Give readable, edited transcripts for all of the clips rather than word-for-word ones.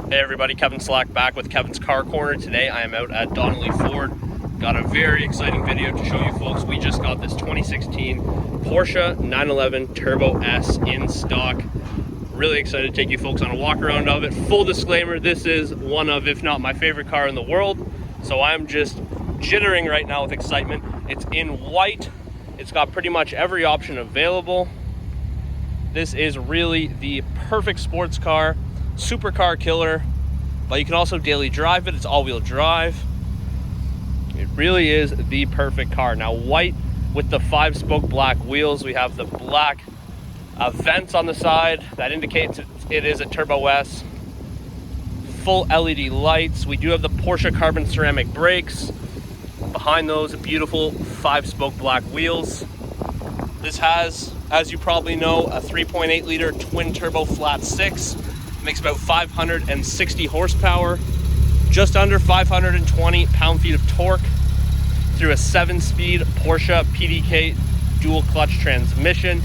Hey everybody, Kevin Slack back with Kevin's Car Corner. Today I am out at Donnelly Ford. Got a very exciting video to show you folks. We just got this 2016 Porsche 911 Turbo S in stock. Really excited to take you folks on a walk around of it. Full disclaimer, this is one of, if not my favorite car in the world. So I'm just jittering right now with excitement. It's in white. It's got pretty much every option available. This is really the perfect sports car. Supercar killer, but you can also daily drive it. It's all-wheel drive. It really is the perfect car. Now, white with the 5-spoke black wheels. We have the black vents on the side that indicates it is a Turbo S. Full LED lights. We do have the Porsche carbon ceramic brakes. Behind those, beautiful 5-spoke black wheels. This has, as you probably know, a 3.8 liter twin turbo flat 6. Makes about 560 horsepower, just under 520 pound-feet of torque through a 7-speed Porsche Pdk dual clutch transmission.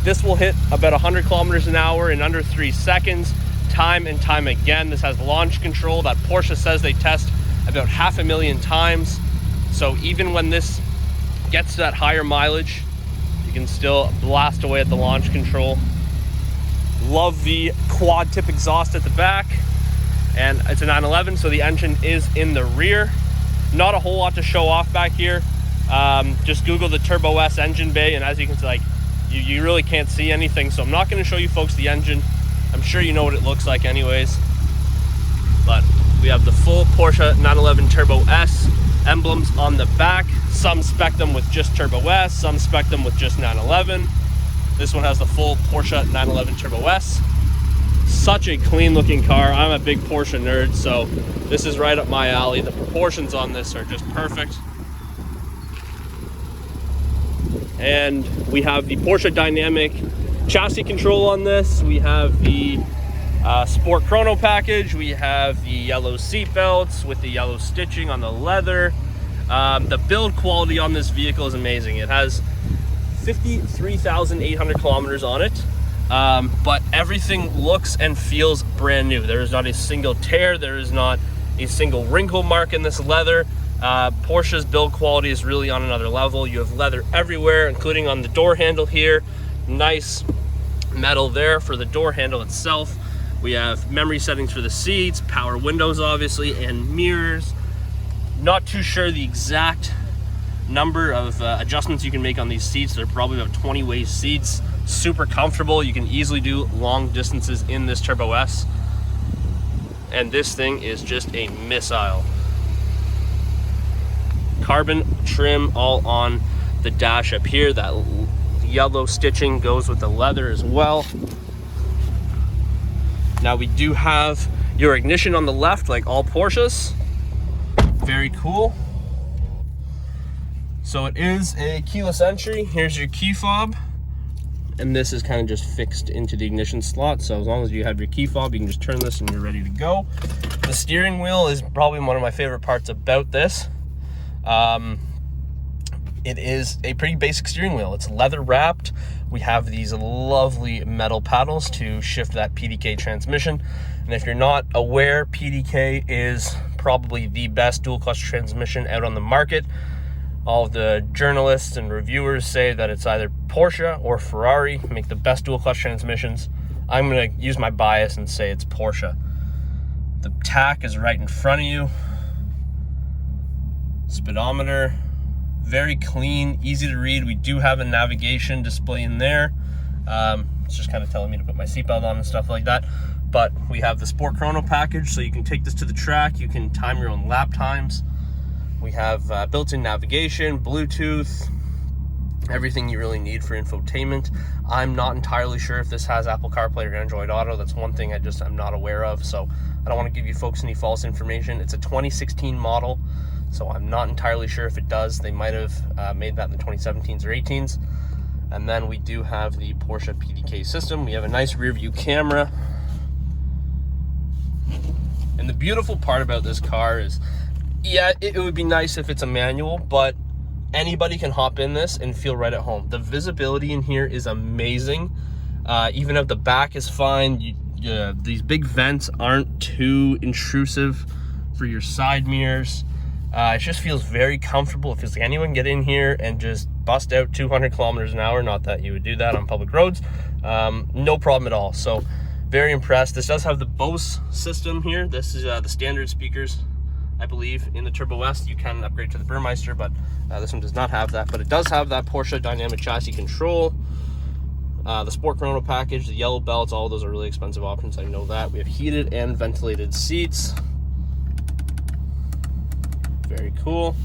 This will hit about 100 kilometers an hour in under 3 seconds, time and time again. This has launch control that Porsche says they test about 500,000 times. So even when this gets to that higher mileage, you can still blast away at the launch control. Love the quad tip exhaust at the back, and it's a 911, so the engine is in the rear. Not a whole lot to show off back here. Just Google the Turbo S engine bay, and as you can see, like, you really can't see anything, so I'm not going to show you folks the engine. I'm sure you know what it looks like anyways. But we have the full Porsche 911 Turbo S emblems on the back. Some spec them with just Turbo S, some spec them with just 911. This one has the full Porsche 911 Turbo S. Such a clean looking car. I'm a big Porsche nerd, so this is right up my alley. The proportions on this are just perfect. And we have the Porsche Dynamic chassis control on this. We have the Sport Chrono package. We have the yellow seat belts with the yellow stitching on the leather. The build quality on this vehicle is amazing. It has 53,800 kilometers on it, but everything looks and feels brand new. There is not a single tear, there is not a single wrinkle mark in this leather. Porsche's build quality is really on another level. You have leather everywhere, including on the door handle here. Nice metal there for the door handle itself. We have memory settings for the seats, power windows obviously, and mirrors. Not too sure the exact number of adjustments you can make on these seats. They're probably about 20-way seats. Super comfortable. You can easily do long distances in this Turbo S. And this thing is just a missile. Carbon trim all on the dash up here. That yellow stitching goes with the leather as well. Now we do have your ignition on the left, like all Porsches. Very cool. So it is a keyless entry. Here's your key fob, and this is kind of just fixed into the ignition slot. So as long as you have your key fob, you can just turn this and you're ready to go. The steering wheel is probably one of my favorite parts about this. It is a pretty basic steering wheel. It's leather wrapped. We have these lovely metal paddles to shift that PDK transmission. And if you're not aware, PDK is probably the best dual clutch transmission out on the market. All of the journalists and reviewers say that it's either Porsche or Ferrari make the best dual clutch transmissions. I'm going to use my bias and say it's Porsche. The tach is right in front of you. Speedometer, very clean, easy to read. We do have a navigation display in there. It's just kind of telling me to put my seatbelt on and stuff like that. But we have the Sport Chrono package, so you can take this to the track. You can time your own lap times. We have built-in navigation, Bluetooth, everything you really need for infotainment. I'm not entirely sure if this has Apple CarPlay or Android Auto. That's one thing I'm not aware of, so I don't want to give you folks any false information. It's a 2016 model, so I'm not entirely sure if it does. They might have made that in the 2017s or 18s. And then we do have the Porsche Pdk system. We have a nice rear view camera. And the beautiful part about this car is, yeah, it would be nice if it's a manual, but anybody can hop in this and feel right at home. The visibility in here is amazing. Even out the back is fine. these big vents aren't too intrusive for your side mirrors. It just feels very comfortable. It feels like anyone can get in here and just bust out 200 kilometers an hour. Not that you would do that on public roads. No problem at all. So very impressed. This does have the Bose system here. This is the standard speakers, I believe. In the Turbo S, you can upgrade to the Burmeister, but this one does not have that. But it does have that Porsche dynamic chassis control. The Sport Chrono package, the yellow belts, all of those are really expensive options. I know that. We have heated and ventilated seats. Very cool.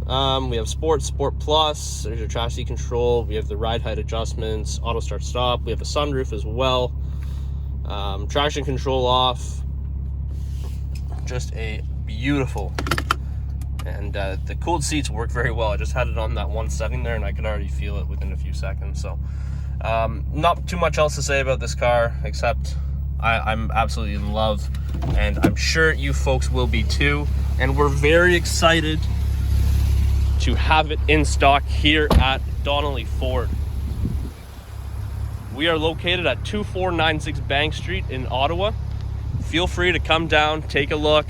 We have Sport Plus. There's your chassis control. We have the ride height adjustments, auto start stop. We have a sunroof as well. Traction control off. Just a beautiful. And the cooled seats work very well. I just had it on that one setting there and I could already feel it within a few seconds. So not too much else to say about this car, except I'm absolutely in love, and I'm sure you folks will be too. And we're very excited to have it in stock here at Donnelly Ford. We are located at 2496 Bank Street in Ottawa. Feel free to come down, take a look.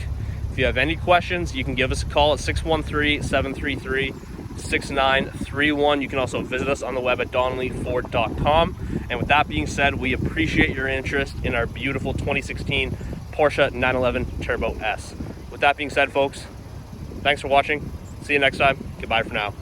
If you have any questions, you can give us a call at 613-733-6931. You can also visit us on the web at donnellyford.com. And with that being said, we appreciate your interest in our beautiful 2016 Porsche 911 Turbo S. With that being said, folks, thanks for watching. See you next time. Goodbye for now.